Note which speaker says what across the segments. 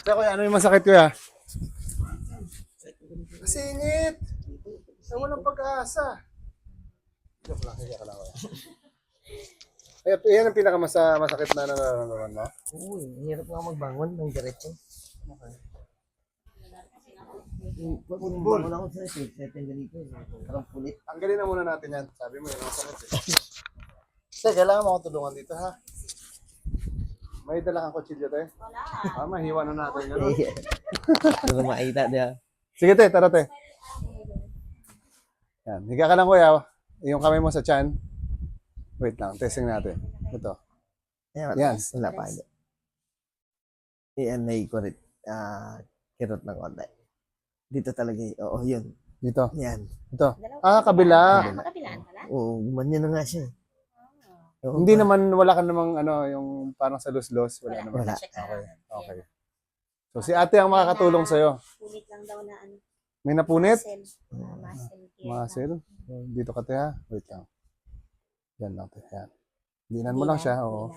Speaker 1: Kaya kuya, ano yung masakit kuya? Singit! Ay, walang pag-asa. Joke lang, kaya ka lang kuya. Kaya yan ang pinakamasakit na nararamdaman mo?
Speaker 2: Oo, hirap nga magbangon ng diretso. Okay. Pag bangon ako sa setting ganito, parang pulit.
Speaker 1: Tanggalin na muna natin yan. Sabi mo, yan ang masakit eh. Kasi kailangan mo akong tulungan dito ha. May dala kang kutsilyo tayo? Wala. Mahiwa na natin. Ano?
Speaker 2: Hindi makita niya.
Speaker 1: Sige te, tara te. Yan, higa ka lang kuya. Yung kamay mo sa tiyan. Wait lang, testing natin. Ito. Yan.
Speaker 2: Wala pa. Yan, naikurit. Kirot ng konti. Dito talaga oo, yun.
Speaker 1: Dito.
Speaker 2: Yan.
Speaker 1: Ito. Kabila.
Speaker 3: Makabilaan pala?
Speaker 2: Oo, gumanyan na nga siya. Oo,
Speaker 1: Hindi naman, wala ka namang ano, yung parang sa los-los. Wala naman.
Speaker 2: Wala.
Speaker 1: Okay. So si ate ang makakatulong sa'yo.
Speaker 3: Punit lang daw na ano.
Speaker 1: May napunit?
Speaker 3: Muscle.
Speaker 1: Muscle. Dito ka te ha. Wait lang. Yan lang te. Yan. Dinan mo lang siya. Oo.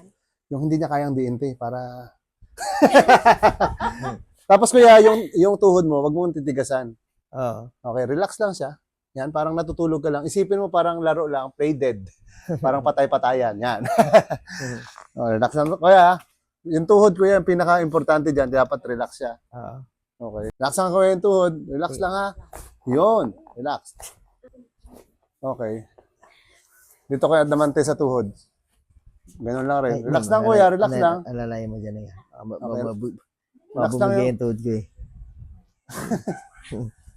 Speaker 1: Yung hindi niya kayang diinte para... Tapos kuya, yung tuhod mo, wag mo titigasan.
Speaker 2: Oo.
Speaker 1: Okay, relax lang siya. Yan, parang natutulog ka lang. Isipin mo parang laro lang, play dead. Parang patay-patayan. Yan. Relax lang. Kuya, yung tuhod ko yan, pinaka-importante dyan, dapat relax siya.
Speaker 2: Oo.
Speaker 1: Okay. Relax lang kuya yung tuhod. Relax lang ha. Yun. Relax. Okay. Dito kaya damante sa tuhod. Ganun lang rin. Relax lang kuya, relax lang.
Speaker 2: Alalay mo dyan eh.
Speaker 1: Relax lang
Speaker 2: Mabubigay
Speaker 1: yun.
Speaker 2: yung tuhod ko eh.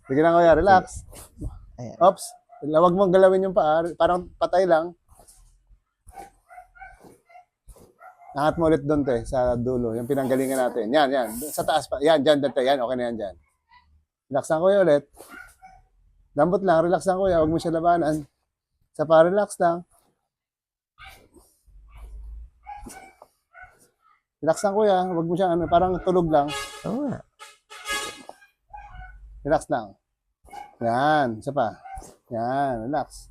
Speaker 1: Sige lang kuya, relax.
Speaker 2: Ayan.
Speaker 1: Oops. Huwag mong galawin yung paa. Parang patay lang. Angat mo ulit doon te, sa dulo. Yung pinanggalingan natin. Yan, yan. Sa taas pa. Yan, dyan, dyan te. Yan, okay na yan dyan. Relax lang kuya ulit. Lambot lang, relax lang kuya. Huwag mo siya labanan. Sa pa, relax lang. Relax lang kuya. Huwag mo siya, ano, parang tulog lang.
Speaker 2: Oo nga.
Speaker 1: Relax lang. Yan, isa pa. Yan, relax.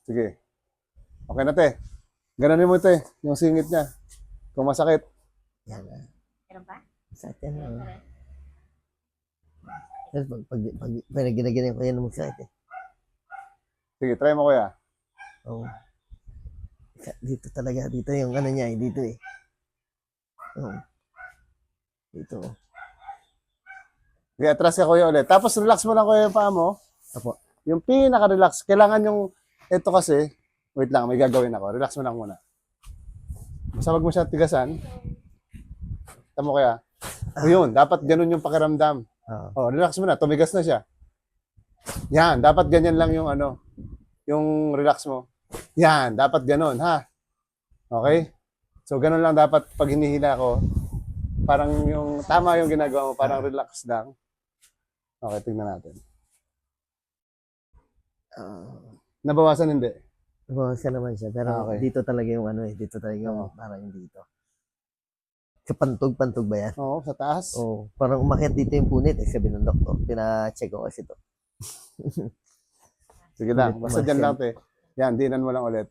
Speaker 1: Sige. Okay na te. Gananin mo te, yung singit niya. Kung masakit.
Speaker 2: Yan.
Speaker 3: Meron pa?
Speaker 2: Sakit yan. Tapos pag ginagaling ko yan, masakit eh.
Speaker 1: Sige, try mo kuya.
Speaker 2: Oo. Dito talaga, dito yung ano niya eh, dito eh. Oo. Dito.
Speaker 1: Sige, atras ka kuya ulit. Tapos relax mo lang kuya yung paa mo.
Speaker 2: Apo.
Speaker 1: Yung pinaka-relax. Kailangan yung, ito kasi, wait lang, may gagawin ako. Relax mo lang muna. Basta wag mo siya tigasan. Tama kaya? O yun, dapat ganun yung pakiramdam.
Speaker 2: Oo.
Speaker 1: O, relax mo na. Tumigas na siya. Yan, dapat ganyan lang yung ano, yung relax mo. Yan, dapat ganun, ha? Okay? So, ganun lang dapat pag hinihila ko. Parang yung, tama yung ginagawa mo, parang relax lang. Okay, tingnan natin. Nabawasan hindi.
Speaker 2: Bawasan naman siya, pero
Speaker 1: Okay.
Speaker 2: dito talaga yung ano eh, dito talaga yung parang yung dito. Sa pantog ba yan?
Speaker 1: Oo, sa taas.
Speaker 2: Oo, parang umakyat dito yung punit, eh, sabi ng doktor. Pina-check ko kasi to.
Speaker 1: Sige lang, basta dyan lang, te. Yan, dinan mo lang ulit.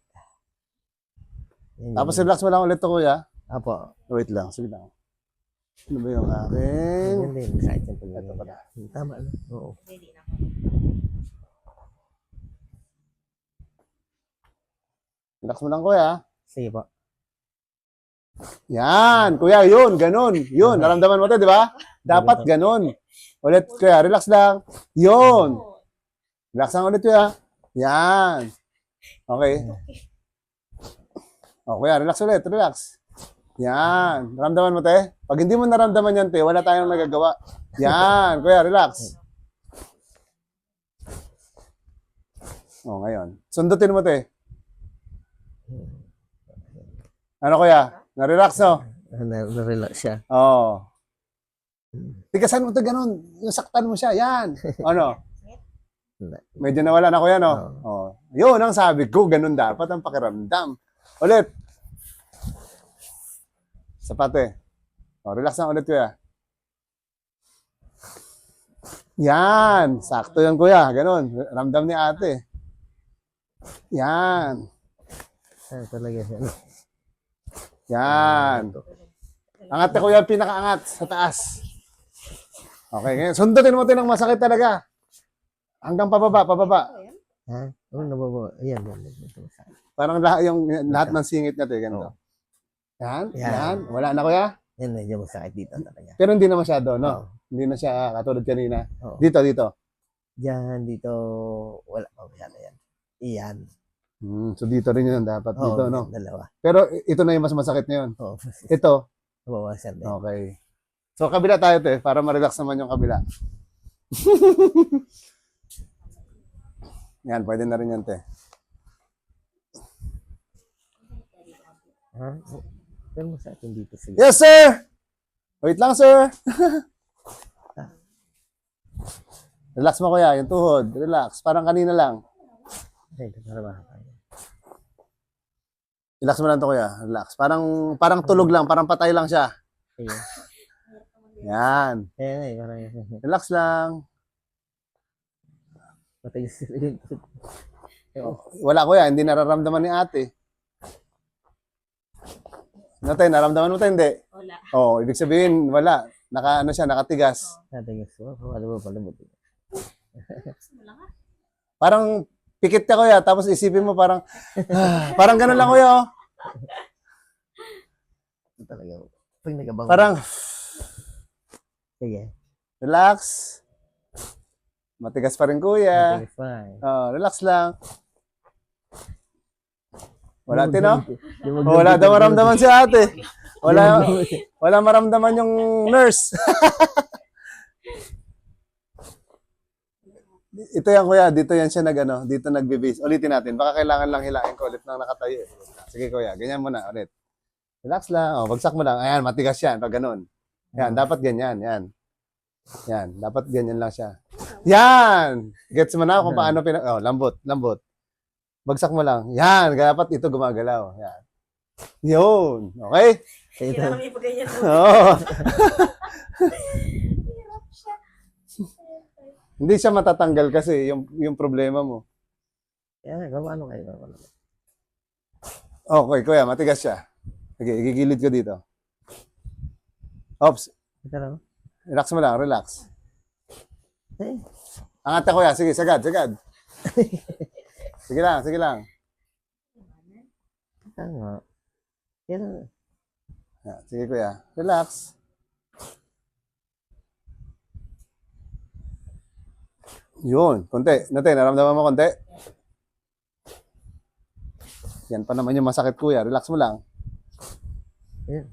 Speaker 2: Yan,
Speaker 1: Tapos
Speaker 2: yan.
Speaker 1: relax mo lang ulit to, kuya.
Speaker 2: Apo,
Speaker 1: Wait lang, sige lang. Ano ba yung aking?
Speaker 2: yan din, sakit yan pala.
Speaker 1: Ito pala.
Speaker 2: Tama, ano? Oo.
Speaker 3: Ready na.
Speaker 1: Relax mo lang, kuya.
Speaker 2: Sige po.
Speaker 1: Yan, kuya, yun, ganun. Yun, naramdaman mo to, di ba? Dapat ganun. Ulit, kuya, relax lang. Yun. Relax lang ulit, kuya. Yan. Okay. O, kuya, relax ulit, relax. Yan. Naramdaman mo, te? Pag hindi mo naramdaman yan, te, wala tayong nagagawa. Yan, kuya, relax. O, ngayon. Sundutin mo, te. Ano, kuya? Na-relax, no?
Speaker 2: Na-relax siya.
Speaker 1: Oo. Tigasan mo ito ganun. Yung saktan mo siya. Yan. Ano? Medyo nawala na kuya, no? Oo. Yun ang sabi ko. Ganun dapat ang pakiramdam. Ulit. Sapate. O, relax na ulit, kuya. Yan. Sakto yan, kuya. Ganun. Ramdam ni ate. Yan.
Speaker 2: Talaga siya.
Speaker 1: Yan. Angat ka kuya, pinakaangat sa taas. Okay, ngayon, sundutin mo ito ng masakit talaga. Hanggang pababa, pababa.
Speaker 2: Ha? Oo, nababa. Ayan, yan. Ito, masakit.
Speaker 1: Parang lahat ng singit natin, ganito. Yan,
Speaker 2: Yan.
Speaker 1: yan. Wala na kuya?
Speaker 2: Yan, medyo masakit dito talaga.
Speaker 1: Pero hindi na masyado, no?
Speaker 2: Oo.
Speaker 1: Hindi na siya katulad kanina.
Speaker 2: Oo.
Speaker 1: Dito, dito.
Speaker 2: Diyan, dito, wala pa masyado yan. Iyan.
Speaker 1: So dito rin yun dapat.
Speaker 2: Oo,
Speaker 1: Dito, no?
Speaker 2: yan, dalawa.
Speaker 1: Pero ito na yung mas masakit ngayon.
Speaker 2: Oo,
Speaker 1: Ito,
Speaker 2: nabawasan din.
Speaker 1: okay. So kabila tayo te, para ma-relax naman yung kabila. Yan, pwede na rin yan te.
Speaker 2: Ha? Pero masakit yung dito. Sige.
Speaker 1: Yes, sir! Wait lang, sir. Relax mo kuya, yung tuhod. Relax. Parang kanina lang.
Speaker 2: Ay, para ba?
Speaker 1: Relax mo lang to kuya. Relax. Parang tulog lang, parang patay lang siya.
Speaker 2: Ayun.
Speaker 1: Yan.
Speaker 2: Ayan ay, parang
Speaker 1: Relax lang.
Speaker 2: matigas yun.
Speaker 1: Wala kuya, hindi nararamdaman ni ate. Ano tayo, naramdaman mo tayo, hindi?
Speaker 3: Wala.
Speaker 1: Oh, ibig sabihin, wala. Nakatigas.
Speaker 2: Matigas mo. Ano ba pala mo?
Speaker 3: Wala nga.
Speaker 1: Parang pikit ka kuya, tapos isipin mo parang, parang ganun lang kuya, oh.
Speaker 2: Talaga. Pag nagabang.
Speaker 1: Parang,
Speaker 2: Sige.
Speaker 1: relax. Matigas pa rin kuya.
Speaker 2: Matigas pa eh.
Speaker 1: Oh, relax lang. Wala din, no?
Speaker 2: Lumag-
Speaker 1: Oh, wala daw maramdaman si ate. Wala maramdaman yung nurse. Ito yan kuya, dito yan siya dito nagbe-base. Ulitin natin, baka kailangan lang hilain ko ulit nang nakatayo. Sige kuya, ganyan mo na ulit. Relax lang, oh, bagsak mo lang. Ayan, matigas yan, pag ganun. Yan, dapat ganyan, yan. Yan, dapat ganyan lang siya. Yan! Gets mo na kung paano oh, lambot, lambot. Bagsak mo lang. Yan, dapat ito gumagalaw. Yan. Yun, okay?
Speaker 2: Ito.
Speaker 3: Kailangan may pagganyan mo.
Speaker 1: Oo.
Speaker 3: Hirap siya.
Speaker 1: Hindi siya matatanggal kasi yung problema mo.
Speaker 2: Yan, ano kayo?
Speaker 1: Okay, kuya, matigas siya. Sige, igigilid ko dito. Ops,
Speaker 2: Ito lang.
Speaker 1: relax mo lang, relax.
Speaker 2: Eh,
Speaker 1: Angat ka kuya, sige, sagad, sagad. Sige lang, sige lang.
Speaker 2: tanga. Yan lang.
Speaker 1: Yan, sige kuya, relax. Yun, konti. Natin, naramdaman mo konti? Yan pa naman yung masakit kuya, relax mo lang.
Speaker 2: Yan.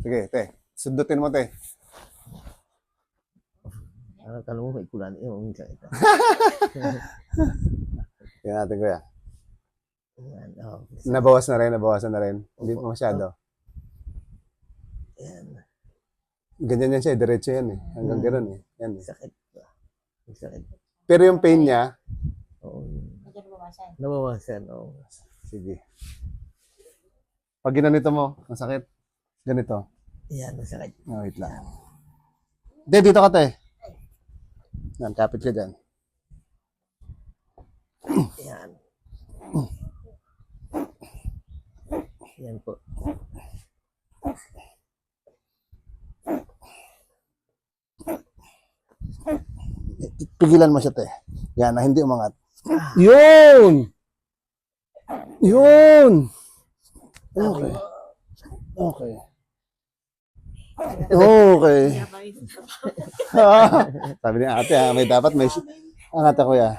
Speaker 1: Sige, te. Sundutin mo, te.
Speaker 2: Ano talo mo may kulan yung ito.
Speaker 1: Yan natin, kuya.
Speaker 2: Yan. Oh.
Speaker 1: Nabawasan na rin. Hindi pa masyado.
Speaker 2: Yan.
Speaker 1: Ganyan yan siya, diretso yan eh. Hanggang ganun eh. Yan eh.
Speaker 2: Sakit. Sakit.
Speaker 1: Pero yung pain niya,
Speaker 2: Oo.
Speaker 3: Medyo nabawasan.
Speaker 2: Nabawasan. Oo.
Speaker 1: sige. Pag ginanito mo, ang sakit. Ganito.
Speaker 2: Yan, masakit.
Speaker 1: Oh, wait lang. Hindi, dito ka, te. Yan, kapit ka dyan.
Speaker 2: Yan. Yan po.
Speaker 1: Pigilan mo siya, te. Yan, na hindi umangat. Yun! Yun! Okay. Okay. Okay. Sabi ni ate, may dapat may angat ako ya.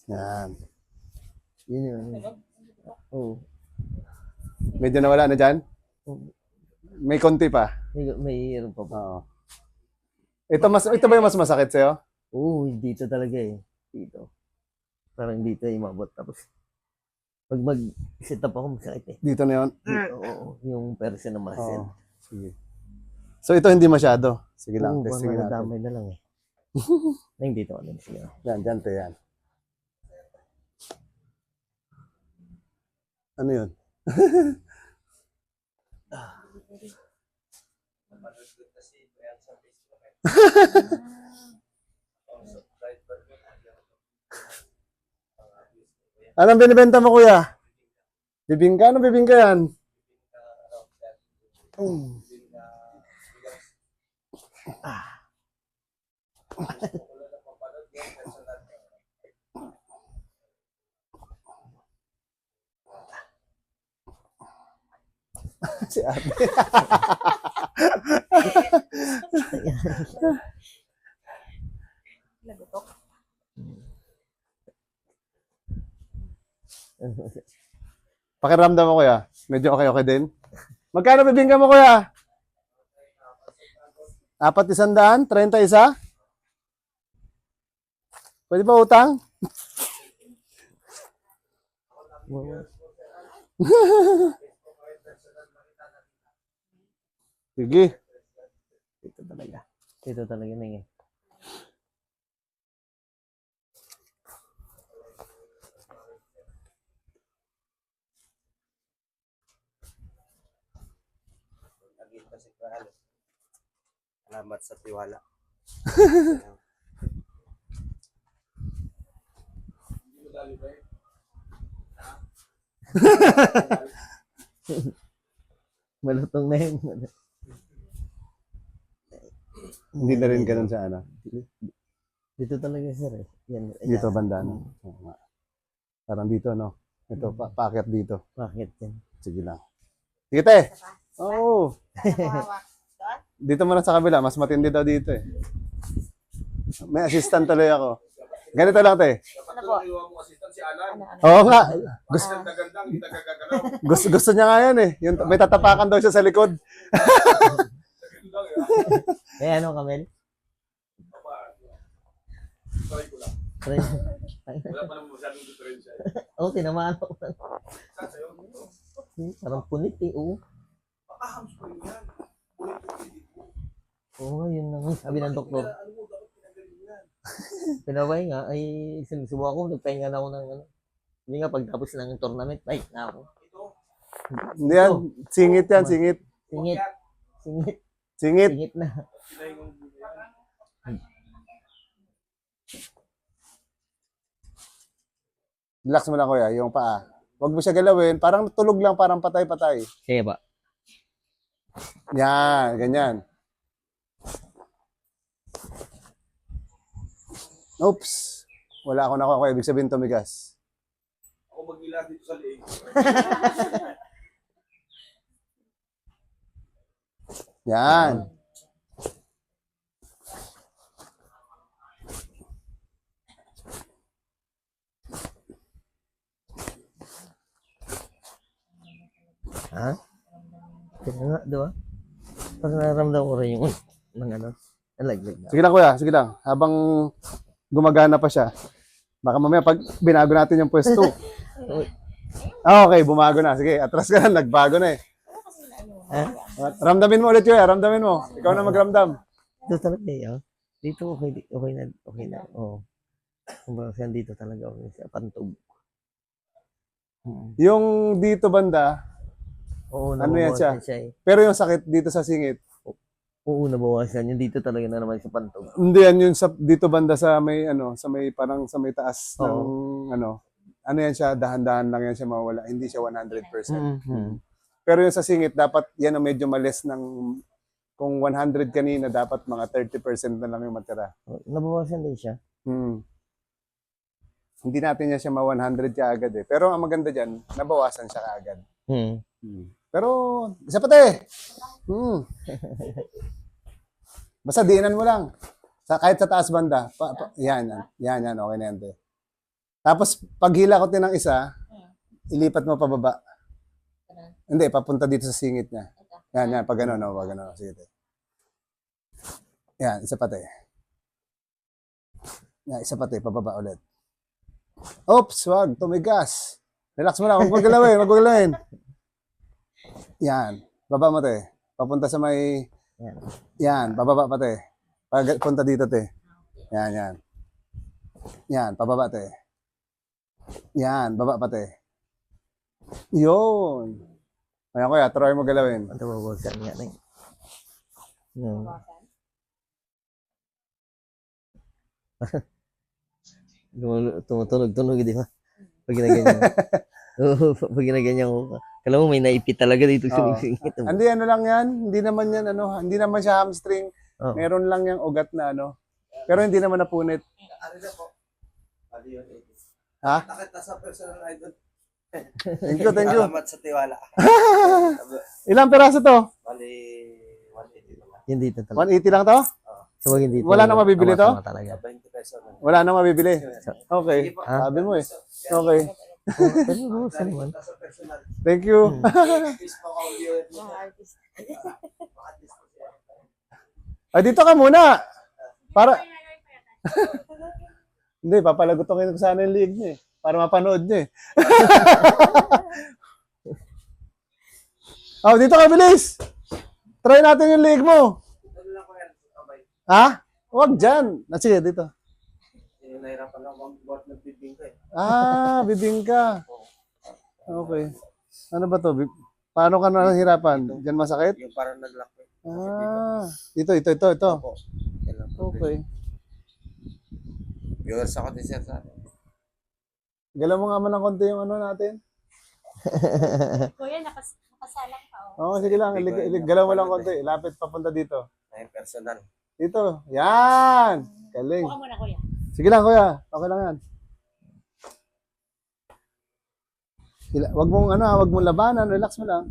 Speaker 1: Yan.
Speaker 2: Yun yun. Oo.
Speaker 1: Medyo nawala na dyan?
Speaker 2: Oo.
Speaker 1: May konti pa.
Speaker 2: May ano pa po.
Speaker 1: Oo. Ito ba yung mas masakit sa'yo?
Speaker 2: Oo, dito talaga eh. Dito. Parang dito yung mabot. Tapos, pag mag-sit up ako, masakit eh.
Speaker 1: Dito na yun?
Speaker 2: Oo, yung person na muscle.
Speaker 1: Oo. Sige. So ito hindi masyado. Sige lang,
Speaker 2: Oo,
Speaker 1: testing
Speaker 2: parang
Speaker 1: natin.
Speaker 2: nadamay na lang eh. Nang dito ano sige.
Speaker 1: Yan, dyan te yan. Ano yun? Anong binibenta mo, kuya? Bibingka? Anong bibingka yan? Si ate.
Speaker 3: Lagutok.
Speaker 1: Pakiramdam mo, kuya. Medyo okay din. Magkano bibingka mo, kuya? 4,100? 31? Pwede ba utang? Sige.
Speaker 2: Dito talaga. Dito talaga na yun.
Speaker 4: Salamat sa tiwala.
Speaker 2: Malutong na yun.
Speaker 1: Hindi na rin ganun sa ano.
Speaker 2: Dito talaga sir eh. Yan.
Speaker 1: Dito banda, no? Oo nga. Parang dito, no? Ito, paakyat dito.
Speaker 2: Bakit yan?
Speaker 1: Sige lang. Sige, te.
Speaker 3: Isa pa.
Speaker 1: Oo.
Speaker 3: Nakahawak. Doon?
Speaker 1: Dito muna sa kabila. Mas matindi daw dito eh. May assistant tuloy ako. Ganito lang, te.
Speaker 3: Ano po? Ano?
Speaker 1: Oo nga. Gusto,
Speaker 3: Ah,
Speaker 1: gusto niya nga yan eh. Yung, may tatapakan daw siya sa likod.
Speaker 2: Eh ano Kamel? Try.
Speaker 4: Wala pa naman masyadong diferensya.
Speaker 2: Oo, tinamaan ako. Parang punit eh. Oo. Oo nga, yun lang. Sabi ng doktor. Pinaway nga, ay sinusubo ako. Nagpahinga na ako ng ano. Hindi nga, pagtapos ng tournament, ay, na ako.
Speaker 1: Hindi yan. Singit yan, singit.
Speaker 2: Singit. Singit.
Speaker 1: Singit.
Speaker 2: Singit na.
Speaker 1: Relax mo lang, kuya. Yung paa. Huwag mo siya galawin. Parang tulog lang, parang patay-patay.
Speaker 2: Sige ba?
Speaker 1: Yan, ganyan. Oops. Wala ako nakuha. Ibig sabihin tumigas.
Speaker 4: Ako magila dito sa leeg.
Speaker 1: Yan.
Speaker 2: Ha? Kaya nga, di ba? Parang nararamdaman ko rin yung ng ano. Nalaglag na.
Speaker 1: Sige lang, kuya. Sige lang. Habang gumagana pa siya. Baka mamaya pag binago natin yung pwesto. Okay, bumago na. Sige, atras ka na. Nagbago na eh.
Speaker 2: Ha?
Speaker 1: Ramdamin mo ulit, kuya. Ramdamin mo. Ikaw na magramdam.
Speaker 2: Dito talaga eh, oh. Dito okay na, okay na. Oo. Kumbaga siya dito talaga okay sa pantog.
Speaker 1: Yung dito banda,
Speaker 2: Oo,
Speaker 1: Ano yan siya?
Speaker 2: nabawasan siya eh.
Speaker 1: pero yung sakit dito sa singit.
Speaker 2: Oo, nabawasan. Yung dito talaga na naman sa pantog.
Speaker 1: Hindi yan yung sa, dito banda sa may ano, sa may parang sa may taas ng ano. Ano yan siya, dahan-dahan lang yan siya mawala. Hindi siya 100%.
Speaker 2: Mm-hmm.
Speaker 1: Pero yung sa singit, dapat yan ang medyo males ng kung 100 kanina, dapat mga 30% na lang yung matira.
Speaker 2: Nabawasan din siya.
Speaker 1: Hindi natin yan siya ma-100 kaagad eh. Pero ang maganda dyan, nabawasan siya kaagad. Pero, isa pa te! Basta diinan mo lang. Kahit sa taas banda. Yan, okay na yan te. Tapos, paghila ko ng isa, ilipat mo pababa. Hindi, papunta dito sa singit niya. Yan, pag gano'n, no, pag gano'n. Sige te. Yan, isa pa te. Yan, isa pa te, pababa ulit. Oops, wag, tumigas. Relax mo lang, huwag magalawin, huwag magalawin. Yan, baba mo te. Papunta sa may, yan, bababa pa te. Punta dito te. Yan. Yan, pababa te. Yan, baba pa te. Yun. Ayan kuya, try mo galawin.
Speaker 2: Ang nabawasan nga na yun. Tumutunog, di ba? Pag ginaganyan. Oo, pag ginaganyan ko. Kala mo may naipit talaga dito sa
Speaker 1: Oo.
Speaker 2: singit.
Speaker 1: Hindi, ano lang yan. Hindi naman yan, ano, hindi naman siya hamstring.
Speaker 2: Oo.
Speaker 1: Meron lang yung ugat na, ano. Pero hindi naman napunit.
Speaker 4: Ano na po? Ali yun.
Speaker 1: Ha?
Speaker 4: Nakita sa personal idol.
Speaker 1: Thank you, thank you.
Speaker 4: Salamat sa tiwala.
Speaker 1: Ilang peraso to?
Speaker 4: Bali, 180 lang.
Speaker 2: Yan dito talaga.
Speaker 1: 180 lang to?
Speaker 2: Sa wagin dito.
Speaker 1: Wala nang mabibili to?
Speaker 2: Tama talaga.
Speaker 4: 20 pesos lang.
Speaker 1: Wala nang mabibili. Okay.
Speaker 2: Ah.
Speaker 1: Sabi mo eh. Okay.
Speaker 2: Pero buwasan naman.
Speaker 4: Sa personal.
Speaker 1: Thank you.
Speaker 4: Please pa audio.
Speaker 3: Mga artist.
Speaker 1: Ay, dito ka muna. Para... Hindi, papalagutokin ko sana yung liig niya eh. Para mapanood niya eh. Oh, dito ka, bilis! Try natin yung liig mo.
Speaker 4: Ano lang ko yan? Abay.
Speaker 1: Ha? Huwag dyan. Sige, dito.
Speaker 4: Nahirapan lang akong buhat ng bibing ko eh.
Speaker 1: Ah, bibingka. Okay. Ano ba to? Paano ka nahihirapan? Diyan masakit?
Speaker 4: Yung parang nag-lock ko.
Speaker 1: Ah, ito.
Speaker 4: Opo. Kailan po.
Speaker 1: Okay.
Speaker 4: Viewers ako din sir sa
Speaker 1: Galaw mo nga man ng konti yung ano natin.
Speaker 3: Kuya, nakasalang ka.
Speaker 1: Oo, sige lang. Galaw mo lang konti. Lapit papunta dito.
Speaker 4: ay personal.
Speaker 1: Dito. Yan! Galing.
Speaker 3: Buka muna, kuya.
Speaker 1: Sige lang, kuya. Okay lang yan. Wag mong wag mong labanan. Relax mo lang.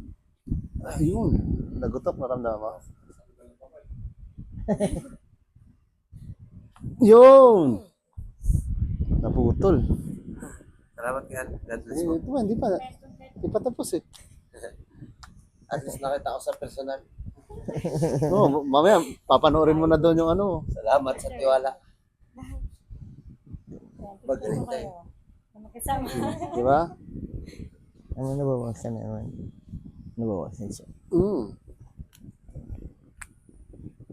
Speaker 1: Ayun. Nagutok, naramdaman mo. Yun! Naputol.
Speaker 4: Salamat kaya. God bless
Speaker 1: Eh,
Speaker 4: po.
Speaker 1: ito ba, hindi pa tapos eh.
Speaker 4: At least nakita ko sa personal.
Speaker 1: Oo, mamaya, papanoorin mo na doon yung ano.
Speaker 4: Salamat sa tiwala. Magaling tayo.
Speaker 3: Makisama.
Speaker 1: Di ba?
Speaker 2: Ano nabawasan naman? Nabawasan siya.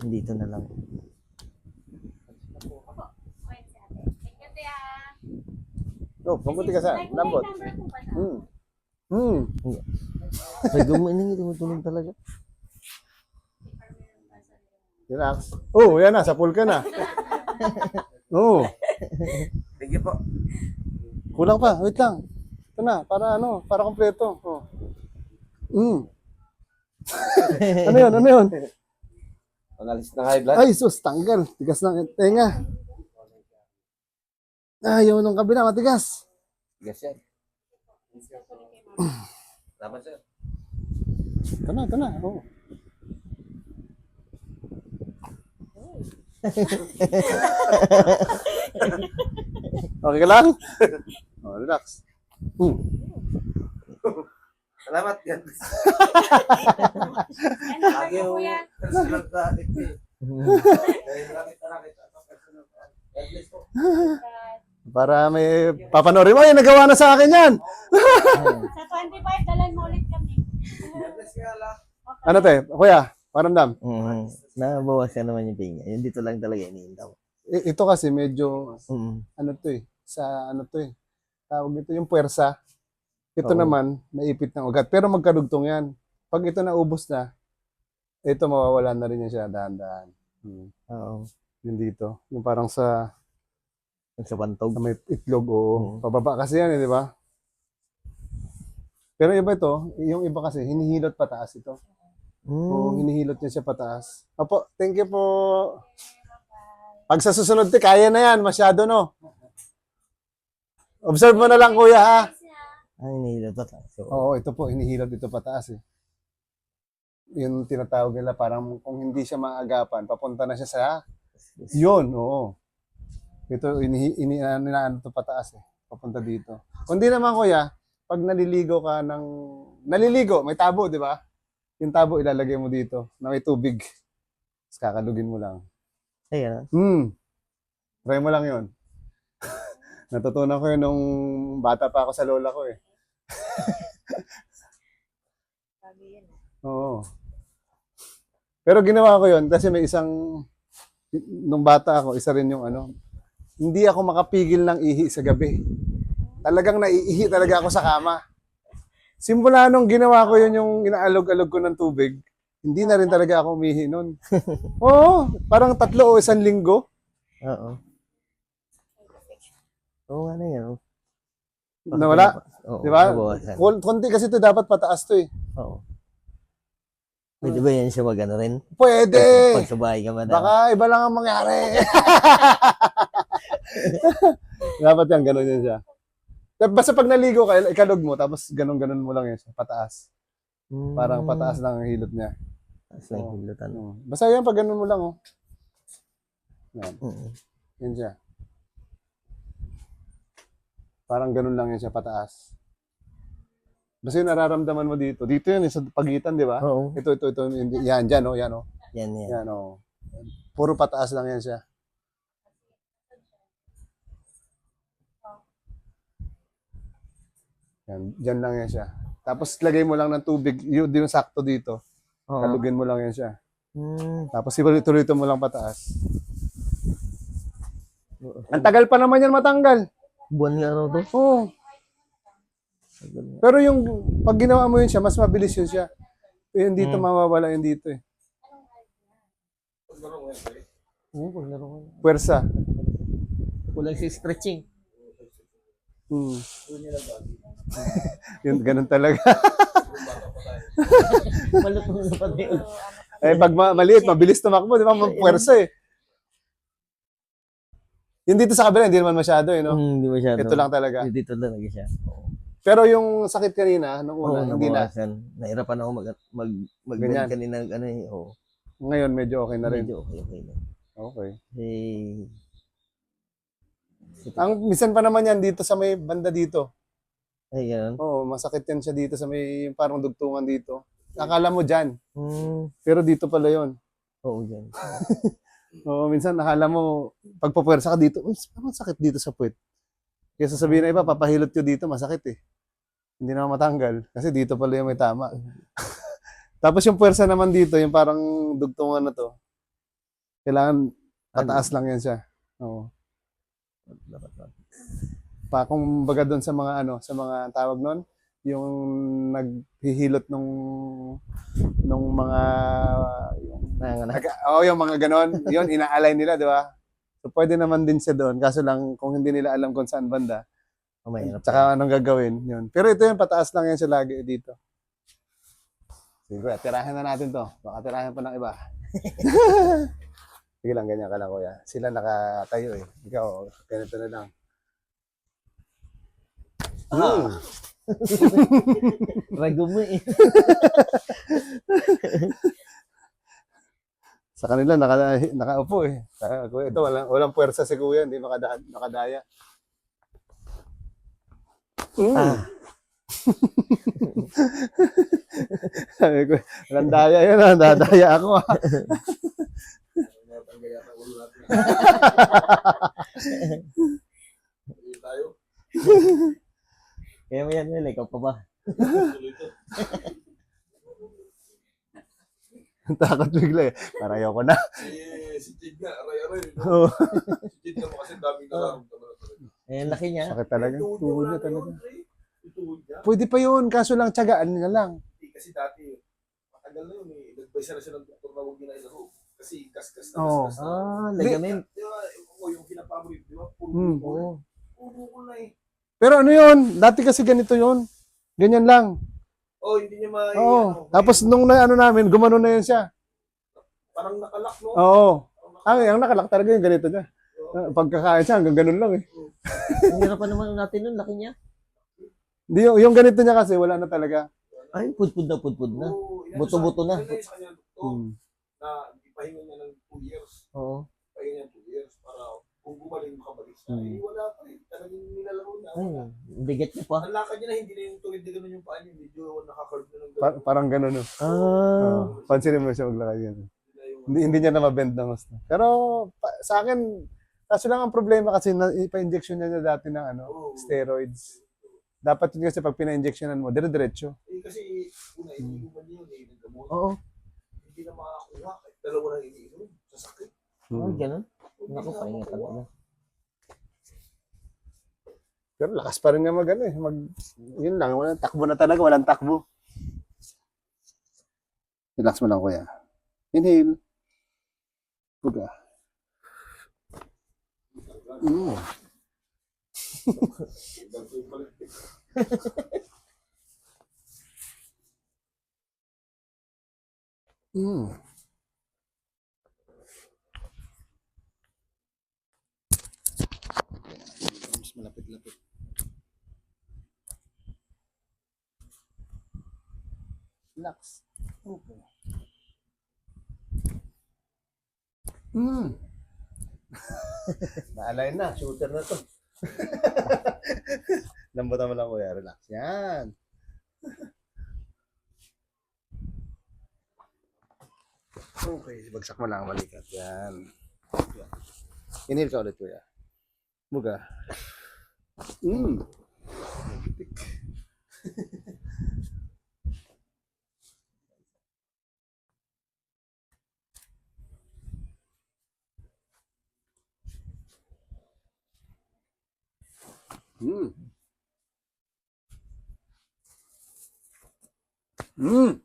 Speaker 2: Dito na lang.
Speaker 1: Oh, mabuti ka sa lambot.
Speaker 2: Pag gumaling, tumutulong talaga.
Speaker 1: Relax. Oh, yan na, sa pool ka na. Oh,
Speaker 4: Thank you po.
Speaker 1: kulang pa. Wait lang. Ito na, para kompleto. Oh. Ano yun?
Speaker 4: Analyst ng high blood.
Speaker 1: Ay, sus, tanggal. Tigas ng tenga. Yung nung kabila, matigas.
Speaker 4: Yes, sir. Salamat, sir.
Speaker 1: Ito na. Oh. Okay ka lang? Oh, relax.
Speaker 4: Salamat, God bless.
Speaker 3: Ano ba
Speaker 4: Lagi
Speaker 3: yung
Speaker 4: yung
Speaker 3: kuya?
Speaker 4: personal sa FB. Dahil nakita sa personal. God bless po.
Speaker 1: Para may papanoorin mo. Ay, nagawa na sa akin yan.
Speaker 3: Sa 25, dalan mo ulit kami.
Speaker 4: God bless kaya lang.
Speaker 1: Ano te? Kuya, paramdam.
Speaker 2: Nabawasan naman yung pain niya. Yun dito lang talaga iniindaw.
Speaker 1: Ito kasi medyo,
Speaker 2: Mm.
Speaker 1: tawag nito yung puwersa. Ito
Speaker 2: Oo.
Speaker 1: naman, naipit ng ugat. Pero magkarugtong yan. Pag ito naubos na, ito mawawala na rin yan siya dahan-dahan.
Speaker 2: Oo.
Speaker 1: Yun dito. Yung parang sa
Speaker 2: Sa pantog.
Speaker 1: may itlog o
Speaker 2: Oo.
Speaker 1: pababa kasi yan, di ba? Pero iba ito, yung iba kasi, hinihilot pataas ito. Oo, hinihilot niya siya pataas. Opo, thank you po. Pag sa susunod, kaya na yan. Masyado, no? Observe mo na lang, kuya, ha?
Speaker 2: Ay, nahilot pa. So,
Speaker 1: Oo, ito po, hinihilot ito pataas, eh. Yung tinatawag nila, parang kung hindi siya maagapan, papunta na siya sa... Yun, oo. Ito, inaano ito pataas, eh. Papunta dito. Kundi naman, kuya, pag naliligo ka ng... Naliligo, may tabo, di ba? Yung tabo ilalagay mo dito na may tubig. Tapos kakalugin mo lang.
Speaker 2: ayun.
Speaker 1: Try mo lang yun. Natutunan ko yun nung bata pa ako sa lola ko eh.
Speaker 3: Sabi yun.
Speaker 1: Oo. Pero ginawa ko yun kasi may isang, nung bata ako, isa rin yung hindi ako makapigil ng ihi sa gabi. Talagang naiihi talaga ako sa kama. Simula nung ginawa ko yun yung inaalog-alog ko ng tubig, hindi na rin talaga ako umihi nun. Oo, parang 3 o 1 linggo.
Speaker 2: Oo. Oo nga na yan.
Speaker 1: Nawala?
Speaker 2: Oo,
Speaker 1: Di ba?
Speaker 2: nabawasan.
Speaker 1: Konti kasi ito dapat pataas to eh.
Speaker 2: Oo. Pwede ba yan siya mag-ano rin?
Speaker 1: Pwede!
Speaker 2: Pag sa bahay ka, madam.
Speaker 1: Baka iba lang ang mangyari. Dapat yan, ganun yan siya. Basta pag naligo ka, ikalog mo, tapos ganun-ganun mo lang yan siya, pataas. Parang pataas lang ang hilot niya.
Speaker 2: Taas lang yung hilutan.
Speaker 1: Basta yan, pag ganun mo lang, oh. Yan,
Speaker 2: Mm.
Speaker 1: yan siya. Parang ganun lang yan siya, pataas. Basta yung nararamdaman mo dito. Dito yun, sa pagitan, di ba?
Speaker 2: Oo.
Speaker 1: Ito. Yan, dyan, oh. Yan, oh.
Speaker 2: Yan.
Speaker 1: Yan, oh. Puro pataas lang yan siya. Yan, dyan lang yan siya. Tapos lagay mo lang ng tubig, yung sakto dito.
Speaker 2: Oo.
Speaker 1: Kalugin mo lang yan siya.
Speaker 2: Mm.
Speaker 1: Tapos tuloy mo lang pataas. Ang tagal pa naman yan matanggal.
Speaker 2: Buwan nga raw to.
Speaker 1: Oo. Pero yung pag ginawa mo yun siya, mas mabilis yun siya. Yung dito mawawala yung dito eh.
Speaker 2: Oo, paglaro ko.
Speaker 1: Puwersa.
Speaker 2: Kulang si stretching.
Speaker 1: Yun, ganun talaga.
Speaker 2: Malutong na pati yun.
Speaker 1: Eh, pag maliit, mabilis tumakbo, di ba? Puwersa eh. Yung dito sa kabila, hindi naman masyado eh, no?
Speaker 2: Hindi masyado.
Speaker 1: Ito lang talaga.
Speaker 2: Dito talaga siya. Oo.
Speaker 1: Pero yung sakit kanina, nung una, hindi na.
Speaker 2: nabawasan. Nahirapan ako mag
Speaker 1: Ganyan.
Speaker 2: kanina, ano eh. Oo.
Speaker 1: Ngayon, medyo okay na rin.
Speaker 2: Medyo okay na.
Speaker 1: Okay.
Speaker 2: Eh,
Speaker 1: Ang minsan pa naman yan dito sa may banda dito.
Speaker 2: ay, ganun.
Speaker 1: Oo, masakit yan siya dito sa may parang dugtungan dito. Akala mo dyan, pero dito pala yon.
Speaker 2: Oo, dyan.
Speaker 1: Oo, minsan akala mo, pagpapwersa ka dito, uy, parang sakit dito sa puwet. Kaya sasabihin na iba, papahilot ko dito, masakit eh. Hindi naman matanggal, kasi dito pala yung may tama. Tapos yung puwersa naman dito, yung parang dugtungan na to, kailangan pataas lang yan siya. Oo. Kung baga doon sa mga sa mga tawag noon, yung naghihilot nung mga yung mga ganon, yun ina-align nila, di ba? So pwede naman din siya doon, kaso lang kung hindi nila alam kung saan banda, tsaka anong gagawin, yun. Pero ito yung pataas lang yan siya lagi dito. Sige, tirahin na natin to. Baka tirahin pa ng iba. Sige lang, ganyan ka lang, kuya. Sila nakatayo eh. Ikaw, ganito na lang.
Speaker 2: Rago mo eh.
Speaker 1: Sa kanila, nakaupo eh. Kuya, ito, walang puwersa si kuya, hindi nakadaya. Sabi ko, walang daya yun, dadaya ako ah.
Speaker 2: Kaya mo yan, Mel, ikaw pa ba?
Speaker 1: Takot bigla eh. Parang ayoko na.
Speaker 4: Si Jid nga, aray-aray.
Speaker 1: Oo.
Speaker 4: Si Jid naman kasi daming nararamdaman na talaga.
Speaker 2: Eh, laki niya.
Speaker 1: Sakit talaga. Tuhod niya talaga.
Speaker 4: Ituhod niya.
Speaker 1: Pwede pa yun, kaso lang tiyagaan na lang.
Speaker 4: Kasi dati, matagal na yun eh. Nag-advise na siya ng doktor na huwag niya na ilaro. Kasi kaskas na
Speaker 1: Oo.
Speaker 4: kaskas na.
Speaker 2: Ligament.
Speaker 4: Di ba, yung kinapamrit, di ba?
Speaker 1: Hmm.
Speaker 4: Puro ko na eh.
Speaker 1: Pero ano yun, dati kasi ganito yun. Ganyan lang.
Speaker 4: Oh, hindi niya
Speaker 1: Oo. Tapos nung ano namin, gumano na yun siya.
Speaker 4: parang nakalak, no?
Speaker 1: Oo. Ang nakalak talaga yung ganito niya. Pagkakain siya, hanggang ganun lang eh.
Speaker 2: Ang hirap pa naman natin nun, laki niya.
Speaker 1: Hindi, yung ganito niya kasi, wala na talaga.
Speaker 2: Ay, pudpud na.
Speaker 4: Oo,
Speaker 2: Buto-buto na.
Speaker 4: Inano sa kanya, doktor, na ipahinga niya ng 2 years.
Speaker 2: Oo.
Speaker 4: Pahinga niya 2 years para kung gumaling makabalik siya. Eh, wala pa eh. Talagang nilalaro niya.
Speaker 2: Ay, bigat niya pa.
Speaker 4: Ang lakad niya na hindi na yung tuwid na gano'n yung paa niya. Medyo nakakarb na ng
Speaker 1: Parang ganun. No? Pansinin mo siya maglakad yan. Hindi niya na mabend ng gusto. Pero sa akin, kaso lang ang problema kasi ipa-injection niya dati ng steroids. Dapat yun kasi pag pina-injectionan mo, dire-diretso.
Speaker 4: Eh kasi, una, hindi mo man yun eh. Nagdamot.
Speaker 2: Oo.
Speaker 4: Hindi na makakuha. Kahit dalawa lang iniinom. Sa sakit.
Speaker 2: Oh, ganun. Naku, paingatan ko na.
Speaker 1: Pero lakas pa rin nga yun lang, walang takbo na talaga, walang takbo. Relax mo lang, kuya. Inhale. Buga. Mm. Mas malapit-lapit. Relax. Okay. Mm. Naalay na, shooter na to. Lambutan mo lang kuya, relax. Yan. Okay, bagsak mo lang, balikat. Yan. Yan. Inhale ka ulit kuya. Buga. Mm. Magitik. Mm. Mm.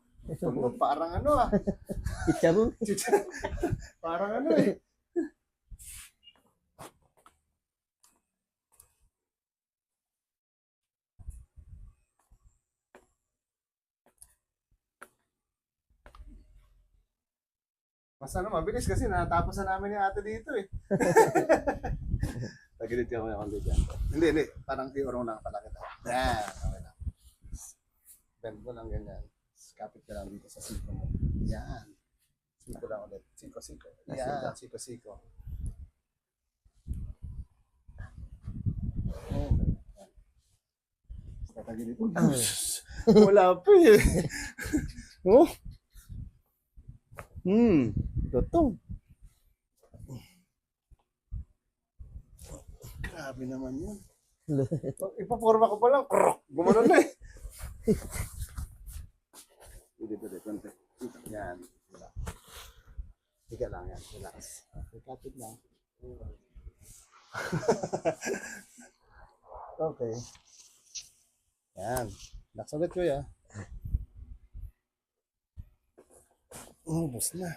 Speaker 1: Parang ano ah.
Speaker 2: Chicharon.
Speaker 1: Parang ano eh. Mas ano, mabilis kasi natapos na namin yung ate dito eh. Tagilid ka mo yung konti dyan. Hindi. Parang iurong lang pala kita. Yan. Okay lang. Bend mo lang ganyan. Kapit ka lang dito sa siko mo. Yan. Siko lang ulit. Siko. Yan. Siko. Okay. Basta tagilid. Wala pa eh. Oh. Totoo. Grabe naman yun. Ipaporma ko pa lang. Gumanon na eh. Konti. Yan. Relax. Higa lang yan. Relax. Okay, kapit lang. Okay. Yan. Relax ulit kuya. Ubus na.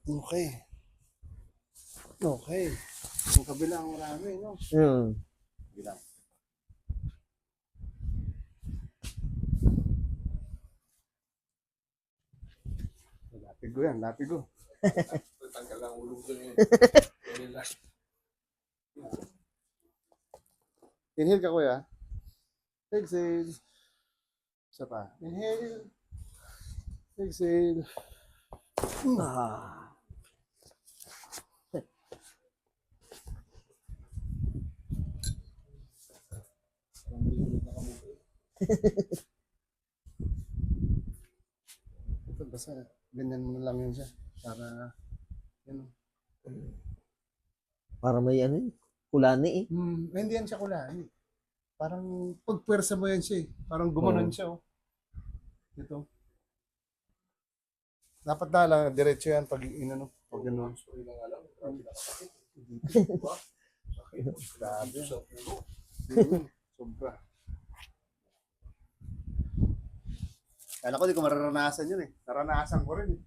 Speaker 1: Okay. Yung kabilang marami, no? Bilang. Lapigo.
Speaker 4: Tanggal lang ulo ko yun.
Speaker 1: Inhale ka kuya. Exhale. Isa pa. Inhale. Exhale.
Speaker 2: Ah.
Speaker 1: Ito, basta ganyan mo na lang yun siya. Para, yun.
Speaker 2: Para may ano eh. Kulani eh.
Speaker 1: Hindi yan siya kulani. Parang pagpwersa mo yan siya eh. Parang gumanon siya oh. Ito. Dapat na lang, diretso yan pag inano. Pag gano'n. Grabe. Sobra. Kala ko di ko mararanasan yun eh. Naranasan ko rin eh.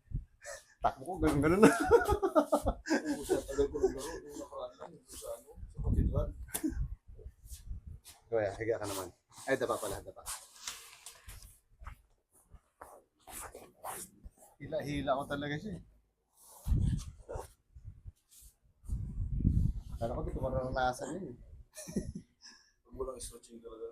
Speaker 1: Takbo ko, ganun na.
Speaker 4: Tagal ko naglaro. Yung nakaraan lang. Sa katedral.
Speaker 1: Kaya, higa ka naman. Ay, dapa pala. Hila ko talaga siya eh. Kala ko di ko mararanasan yun eh.
Speaker 4: Huwag mo lang stretching talaga.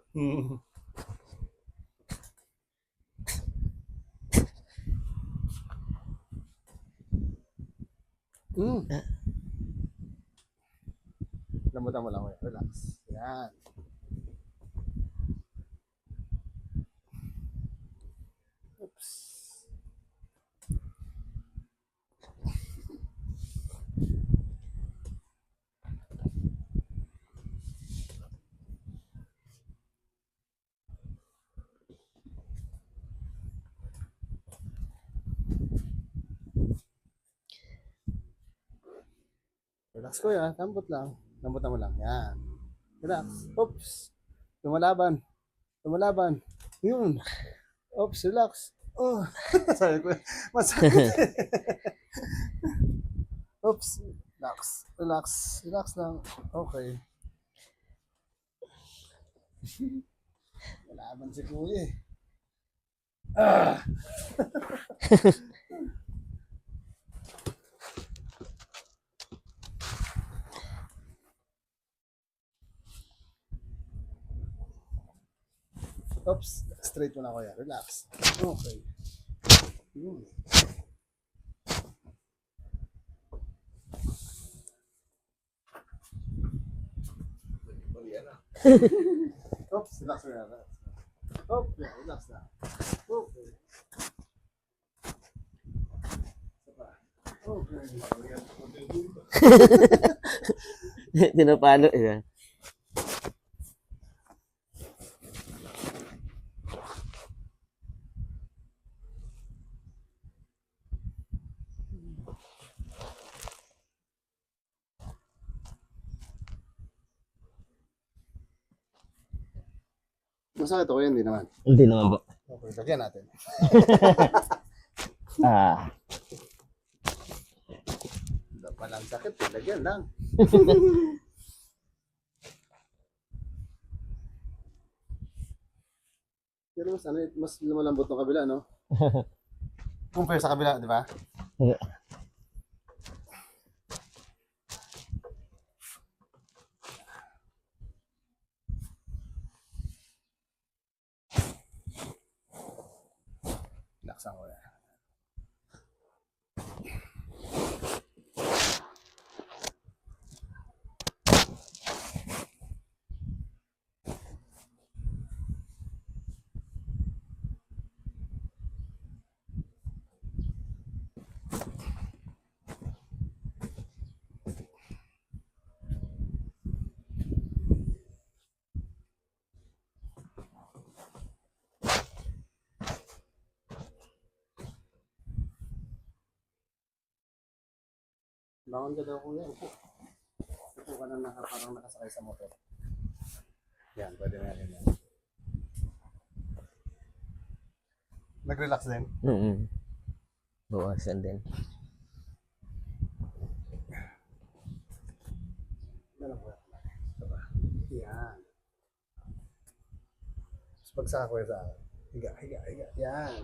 Speaker 1: Lambutan mo lang, kuya. Relax. Yan. Oops. Relax kuya. Lambutan mo lang. Yan. Relax. Oops. Lumalaban. Yun. Oops, relax. Oh. Sabi ko, masakit. Oops. Relax lang. Okay. Malaban si kuya eh. Oops, straight mo na kuya. Relax. Okay. Hmm. Oops, relax mo na. Okay, relax na. Okay. Isa pa. Okay.
Speaker 2: Tinapalo eh.
Speaker 1: Masakit ako yan, hindi naman.
Speaker 2: Hindi naman po.
Speaker 1: Okay, lagyan natin.
Speaker 2: Ah.
Speaker 1: Wala pa lang sakit, lagyan lang. Pero mas, ano, mas lumalambot ng kabila, no? Compare sa kabila, di ba? Laksan ko yan. Bangon ka daw kuya. Upo. Upo ka na parang nakasakay sa motor. Yan, pwede na rin yan. Nag-relax din?
Speaker 2: Bawasan din.
Speaker 1: Ganun kuya. Diba? Yan. Tapos pagsaka kuya sa akin. Higa, higa, higa. Yan.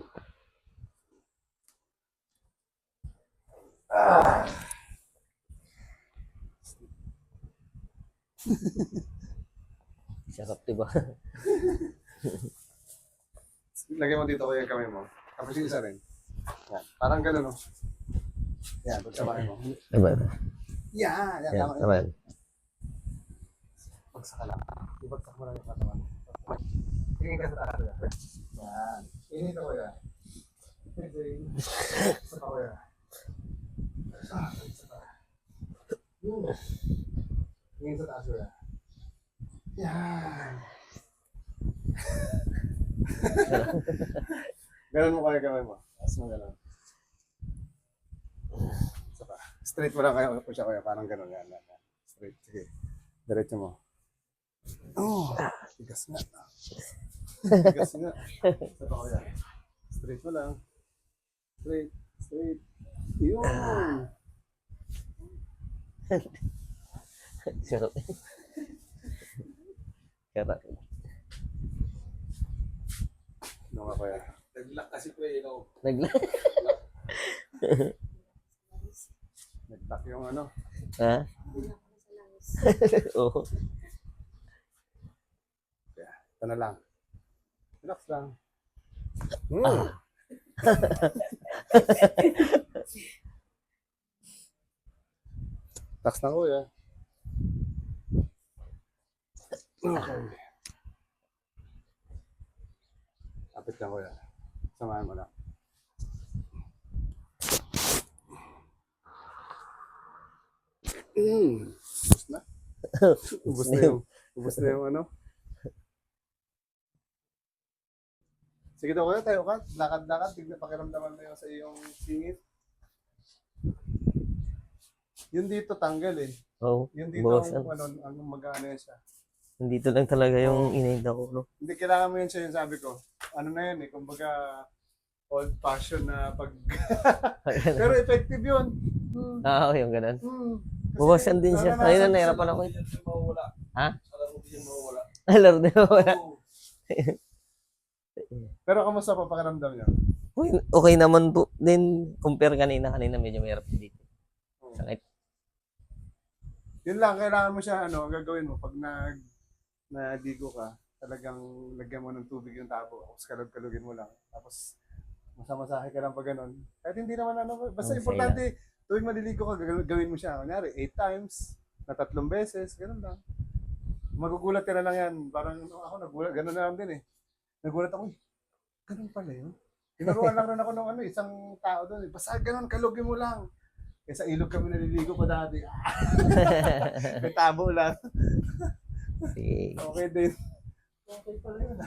Speaker 2: Sarap, diba?
Speaker 1: Lagyan mo dito kuya yung kamay mo. Tapos yung isa rin. Yan. Parang gano'n, no? Yan, pagsamahin mo.
Speaker 2: Diba?
Speaker 1: Yan, yan.
Speaker 2: Yan,
Speaker 1: Tama.
Speaker 2: tama.
Speaker 1: Pagsaka lang. Ibagsak mo lang yung katawan. Tingin ka sa taas. Yan. Inito ko yan. Isa pa ko yan. Isa pa. Tingin sa taas ko yan. Yan. Ganun mo kaya kamay mo. Taas mo ganun. Isa pa. Straight mo lang kayo po siya kuya. Parang ganun. Yan, yan, yan. Straight. Sige. Diretso mo. Oh, tigas nga. Tigas nga. Isa pa kuya. Straight mo lang. Straight. Straight. Yun.
Speaker 2: Sarap. Sarap.
Speaker 1: Ano nga kuya?
Speaker 4: Nag-lock kasi po eh, ikaw.
Speaker 1: Nag-tuck yung ano.
Speaker 2: Ha? Oo.
Speaker 1: Ito na lang. Relax lang. Relax na kuya. Okay. Kapit lang kuya. Samahan mo lang. Ubus na. Ubus na yung ano. Sige daw kuya, tayo ka. Lakad-lakad. Tignan pakiramdaman mo yung sa iyong singit. Yun dito tanggal eh.
Speaker 2: Oo.
Speaker 1: Yun dito
Speaker 2: Bawasan.
Speaker 1: ang mag-ano yan siya.
Speaker 2: Nandito lang talaga yung inahinda ko, no?
Speaker 1: Hindi kailangan mo yun siya yung sabi ko. Ano na yan eh, kumbaga old fashion na pag... Pero effective yun.
Speaker 2: Yung ganun.
Speaker 1: Kasi
Speaker 2: Bawasan din siya.
Speaker 1: naranasan
Speaker 2: Ayun na,
Speaker 1: ko
Speaker 2: nahirapan
Speaker 1: siya.
Speaker 2: ako.
Speaker 4: Hindi yan mawawala.
Speaker 2: Ha?
Speaker 4: Alam mo, hindi yan mawawala.
Speaker 2: Lord, wala.
Speaker 1: Oo. Pero kamusta pa pakiramdam niya?
Speaker 2: Okay naman po. Then, compare kanina medyo mahirap dito. Sakit.
Speaker 1: Yun lang, kailangan mo siya, ang gagawin mo pag nadigo ka, talagang lagyan mo ng tubig yung tabo, tapos kalug-kalugin mo lang. Tapos, masamasahe ka lang pag ganun. Kahit hindi naman basta
Speaker 2: Okay
Speaker 1: importante, tuwing maliligo ka, gawin mo siya. Kunyari, 8 times, na 3 beses, ganun lang. Magugulat ka na lang yan. Parang ako nagulat, ganun na lang din eh. Nagulat ako, ganun pala yun. Tinuruan lang rin ako ng isang tao doon. Basta ganun, kalugin mo lang. Kaya sa ilog kami naliligo pa dati. May tabo lang.
Speaker 2: Sige.
Speaker 1: Okay din. Okay pala yun.